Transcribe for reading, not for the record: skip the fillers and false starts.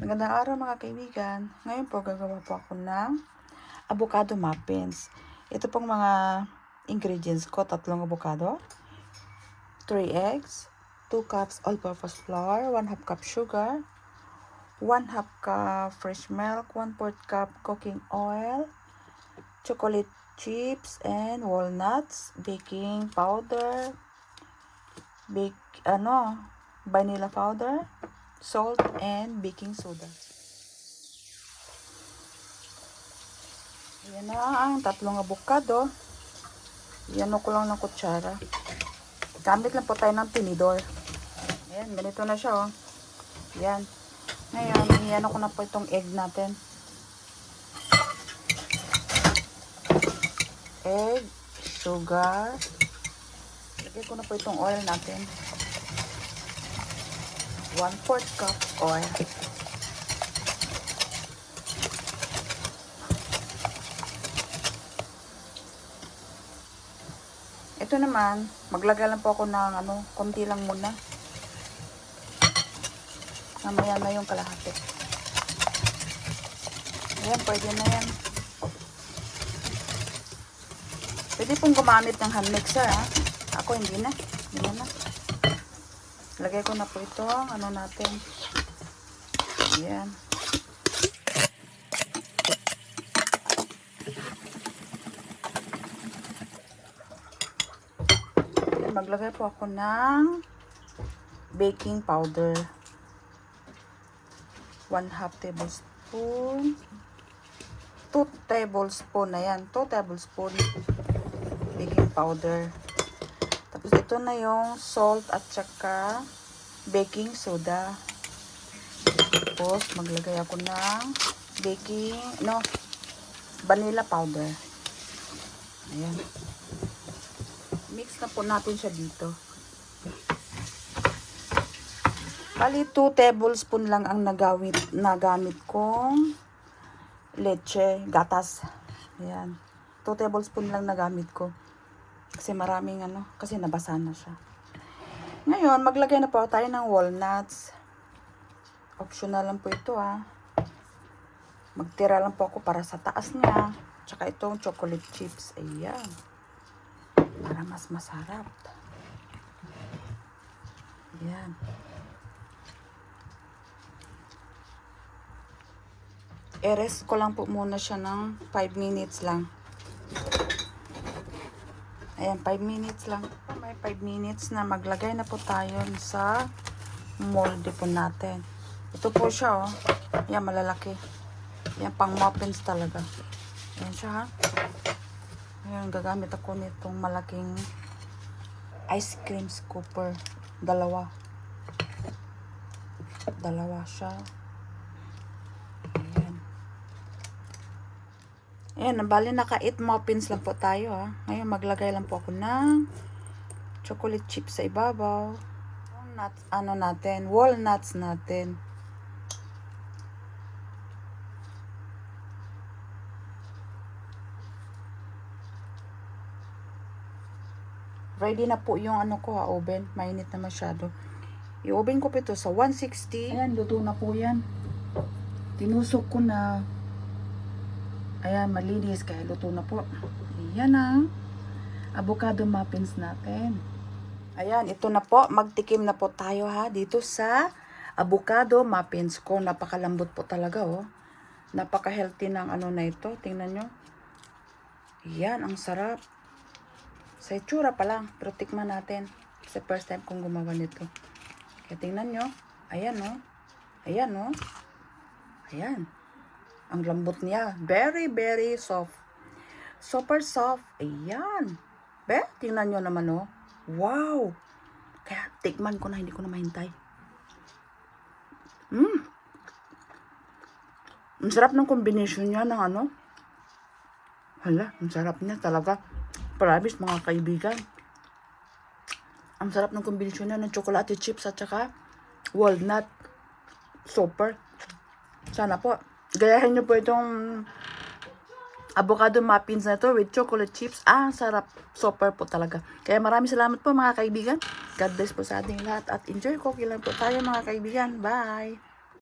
Magandang araw mga kaibigan. Ngayon po gagawa po ako ng avocado muffins. Ito pong mga ingredients ko. 3 avocado, 3 eggs, 2 cups all-purpose flour, 1/2 cup sugar, 1/2 cup fresh milk, 1/4 cup cooking oil, chocolate chips and walnuts, baking powder, vanilla powder, salt, and baking soda. Yan na ang 3 avocado. Yan ko lang ng kutsara. Gamit lang po tayo ng tinidor. Ayan, ganito na siya, oh. Yan. Ngayon, yan ko na po itong egg natin. Egg, sugar. Lagay ko na po itong oil natin. 1/4 cup oil. Ito naman, maglagay lang po ako ng konti lang muna. Mamaya na yung kalahati. Ayan, pwede na yan. Pwede pong gumamit ng hand mixer, ha. Ako hindi na. Hindi na. Lagay ko na po ito, natin. Ayan. Maglagay po ako ng baking powder. 1/2 tablespoon. 2 tablespoon na yan. 2 tablespoon baking powder. Tapos ito na yung salt at saka baking soda. Tapos maglagay ako ng vanilla powder. Ayan. Mix na po natin siya dito. Bali 2 tablespoon lang ang nagamit kong gatas. Ayan. 2 tablespoon lang nagamit ko. Kasi maraming kasi nabasa na siya. Ngayon, maglagay na po tayo ng walnuts. Optional lang po ito, ha. Magtira lang po ako para sa taas niya. Tsaka itong chocolate chips. Ayan. Para mas masarap. Ayan. I-rest ko lang po muna siya ng 5 minutes lang. Ayan, 5 minutes lang. May 5 minutes na maglagay na po tayo sa molde po natin. Ito po siya, oh. Ayan, malalaki. Ayan, pang muffins talaga. Ayan siya, ha. Ayan, gagamit ako nitong malaking ice cream scooper. Dalawa siya. Ayan. Ayan, bali naka 8 muffins lang po tayo, ha. Ngayon, maglagay lang po ako ng chocolate chips sa ibabaw. Walnuts natin. Ready na po yung oven. Mainit na masyado. I-oven ko po ito sa 160. Ayan, luto na po yan. Tinusok ko na. Ayan, malinis. Kaya luto na po. Ayan ang avocado muffins natin. Ayan, ito na po. Magtikim na po tayo, ha. Dito sa avocado muffins ko. Napakalambot po talaga, oh. Napaka-healthy ng na ito. Tingnan nyo. Ayan, ang sarap. Sa itsura pa lang, pero tikman natin. Kasi first time kong gumawa nito. Kaya tingnan nyo. Ayan, oh. Ayan, oh. Ayan. Ang lambot niya. Very, very soft. Super soft. Ayan. Tingnan nyo naman, oh. Wow. Kaya tikman ko na, hindi ko na mahintay. Ang sarap ng combination niya ng Hala, ang sarap niya talaga. Promise mga kaibigan. Ang sarap ng kombinasyon na ng chocolate chips at saka walnut. Super. Sana po, gayahin nyo po itong avocado muffins na ito with chocolate chips. Ang sarap. Super po talaga. Kaya maraming salamat po mga kaibigan. God bless po sa ating lahat. At enjoy cookie lang po tayo mga kaibigan. Bye!